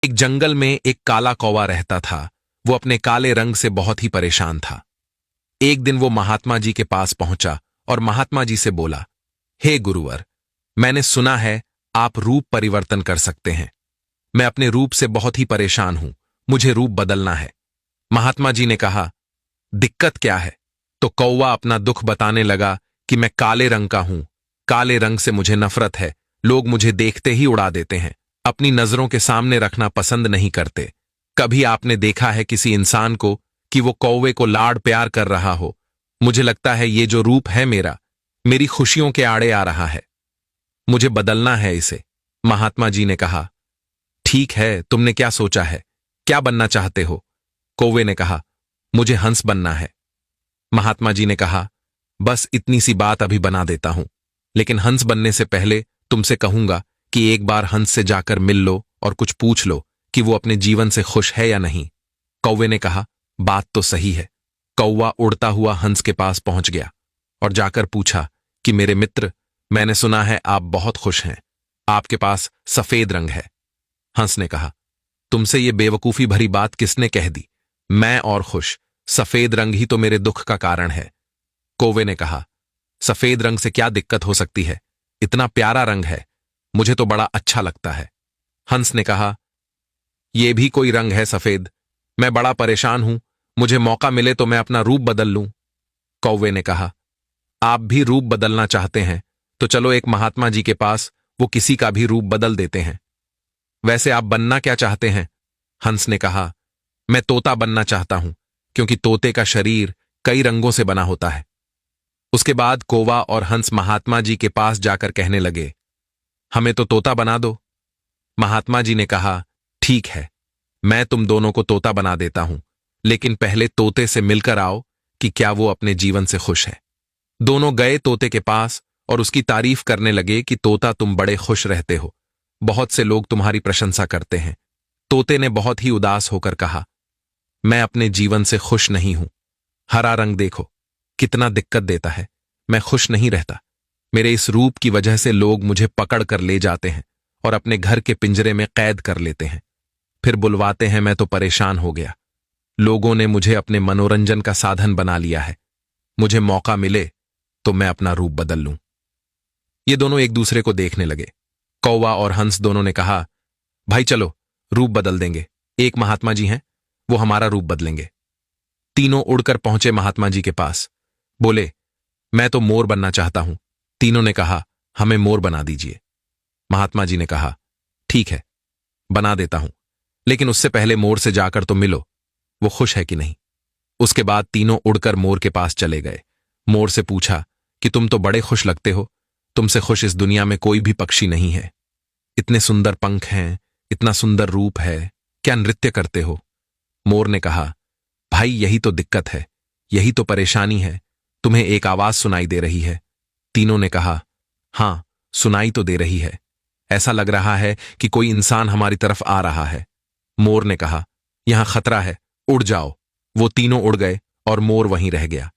एक जंगल में एक काला कौवा रहता था। वो अपने काले रंग से बहुत ही परेशान था। एक दिन वो महात्मा जी के पास पहुंचा और महात्मा जी से बोला, हे गुरुवर, मैंने सुना है आप रूप परिवर्तन कर सकते हैं। मैं अपने रूप से बहुत ही परेशान हूं, मुझे रूप बदलना है। महात्मा जी ने कहा, दिक्कत क्या है? तो कौवा अपना दुख बताने लगा कि मैं काले रंग का हूं, काले रंग से मुझे नफरत है, लोग मुझे देखते ही उड़ा देते हैं, अपनी नजरों के सामने रखना पसंद नहीं करते। कभी आपने देखा है किसी इंसान को कि वो कौवे को लाड़ प्यार कर रहा हो? मुझे लगता है ये जो रूप है मेरा, मेरी खुशियों के आड़े आ रहा है, मुझे बदलना है इसे। महात्मा जी ने कहा, ठीक है, तुमने क्या सोचा है, क्या बनना चाहते हो? कौवे ने कहा, मुझे हंस बनना है। महात्मा जी ने कहा, बस इतनी सी बात अभी बना देता हूं, लेकिन हंस बनने से पहले तुमसे कहूंगा कि एक बार हंस से जाकर मिल लो और कुछ पूछ लो कि वो अपने जीवन से खुश है या नहीं। कौवे ने कहा, बात तो सही है। कौवा उड़ता हुआ हंस के पास पहुंच गया और जाकर पूछा कि मेरे मित्र, मैंने सुना है आप बहुत खुश हैं, आपके पास सफेद रंग है। हंस ने कहा, तुमसे ये बेवकूफी भरी बात किसने कह दी? मैं और खुश, सफेद रंग ही तो मेरे दुख का कारण है। कौवे ने कहा, सफेद रंग से क्या दिक्कत हो सकती है, इतना प्यारा रंग है, मुझे तो बड़ा अच्छा लगता है। हंस ने कहा, यह भी कोई रंग है सफेद? मैं बड़ा परेशान हूं, मुझे मौका मिले तो मैं अपना रूप बदल लूं। कौवे ने कहा, आप भी रूप बदलना चाहते हैं तो चलो एक महात्मा जी के पास, वो किसी का भी रूप बदल देते हैं। वैसे आप बनना क्या चाहते हैं? हंस ने कहा, मैं तोता बनना चाहता हूं, क्योंकि तोते का शरीर कई रंगों से बना होता है। उसके बाद कौवा और हंस महात्मा जी के पास जाकर कहने लगे, हमें तो तोता बना दो। महात्मा जी ने कहा, ठीक है, मैं तुम दोनों को तोता बना देता हूं, लेकिन पहले तोते से मिलकर आओ कि क्या वो अपने जीवन से खुश है। दोनों गए तोते के पास और उसकी तारीफ करने लगे कि तोता, तुम बड़े खुश रहते हो, बहुत से लोग तुम्हारी प्रशंसा करते हैं। तोते ने बहुत ही उदास होकर कहा, मैं अपने जीवन से खुश नहीं हूं। हरा रंग देखो कितना दिक्कत देता है, मैं खुश नहीं रहता। मेरे इस रूप की वजह से लोग मुझे पकड़ कर ले जाते हैं और अपने घर के पिंजरे में कैद कर लेते हैं, फिर बुलवाते हैं। मैं तो परेशान हो गया, लोगों ने मुझे अपने मनोरंजन का साधन बना लिया है। मुझे मौका मिले तो मैं अपना रूप बदल लूं। ये दोनों एक दूसरे को देखने लगे। कौवा और हंस दोनों ने कहा, भाई चलो रूप बदल देंगे, एक महात्मा जी हैं, वो हमारा रूप बदलेंगे। तीनों उड़कर पहुंचे महात्मा जी के पास, बोले, मैं तो मोर बनना चाहता हूं। तीनों ने कहा, हमें मोर बना दीजिए। महात्मा जी ने कहा, ठीक है, बना देता हूं, लेकिन उससे पहले मोर से जाकर तो मिलो, वो खुश है कि नहीं। उसके बाद तीनों उड़कर मोर के पास चले गए। मोर से पूछा कि तुम तो बड़े खुश लगते हो, तुमसे खुश इस दुनिया में कोई भी पक्षी नहीं है। इतने सुंदर पंख हैं, इतना सुंदर रूप है, क्या नृत्य करते हो? मोर ने कहा, भाई यही तो दिक्कत है, यही तो परेशानी है, तुम्हें एक आवाज सुनाई दे रही है। तीनों ने कहा, हां, सुनाई तो दे रही है, ऐसा लग रहा है कि कोई इंसान हमारी तरफ आ रहा है। मोर ने कहा, यहां खतरा है, उड़ जाओ। वो तीनों उड़ गए और मोर वहीं रह गया।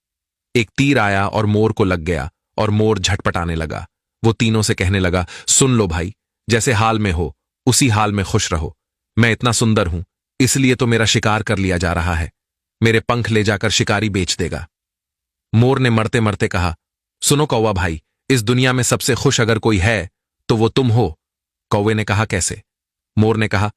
एक तीर आया और मोर को लग गया और मोर झटपटाने लगा। वो तीनों से कहने लगा, सुन लो भाई, जैसे हाल में हो उसी हाल में खुश रहो। मैं इतना सुंदर हूं, इसलिए तो मेरा शिकार कर लिया जा रहा है, मेरे पंख ले जाकर शिकारी बेच देगा। मोर ने मरते मरते कहा, सुनो कौवा भाई, इस दुनिया में सबसे खुश अगर कोई है तो वो तुम हो। कौवे ने कहा, कैसे? मोर ने कहा,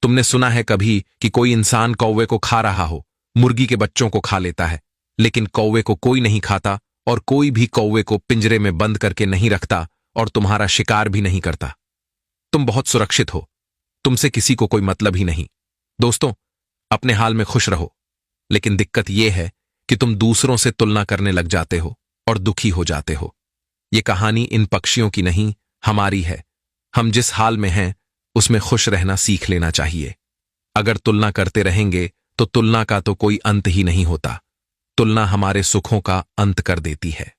तुमने सुना है कभी कि कोई इंसान कौवे को खा रहा हो? मुर्गी के बच्चों को खा लेता है, लेकिन कौवे को कोई नहीं खाता और कोई भी कौवे को पिंजरे में बंद करके नहीं रखता और तुम्हारा शिकार भी नहीं करता। तुम बहुत सुरक्षित हो, तुमसे किसी को कोई मतलब ही नहीं। दोस्तों, अपने हाल में खुश रहो, लेकिन दिक्कत यह है कि तुम दूसरों से तुलना करने लग जाते हो और दुखी हो जाते हो। ये कहानी इन पक्षियों की नहीं, हमारी है। हम जिस हाल में हैं उसमें खुश रहना सीख लेना चाहिए। अगर तुलना करते रहेंगे तो तुलना का तो कोई अंत ही नहीं होता। तुलना हमारे सुखों का अंत कर देती है।